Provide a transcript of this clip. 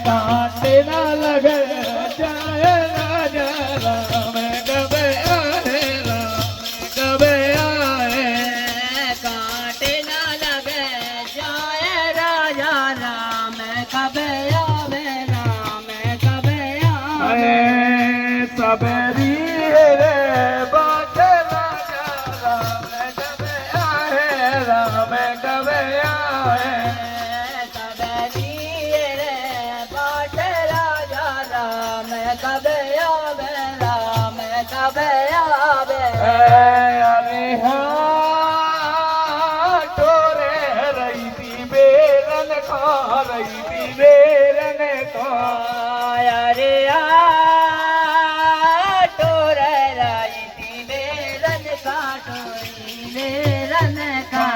कांटे ना लगे जाए राजा राम कबे आए राम कबे आए कांटे ना लगे जाए राजा राम कबे आवे राम कबे आवे सबेरी रे बाटे राजा राम कबे आए राम कबे आए सबेरी रे बाटे राजा राम कबे आवे राम कबे आवे अरे हाँ टोरे रही थी बेरन खा रही थी बेरन खा अरे टोरे रही थी बेरन का टोरी बेरन का